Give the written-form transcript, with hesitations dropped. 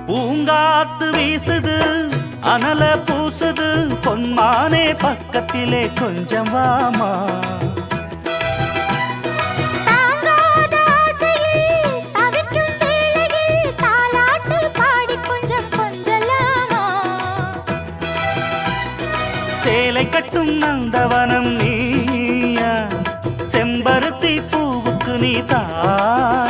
பூங்காத்து வீசுது அனல பூசுது பொன்மானே பக்கத்திலே கொஞ்சம் வாமா சேலை கட்டும் நந்தவனம் நீயா செம்பருத்தி பூவுக்கு நீ தான்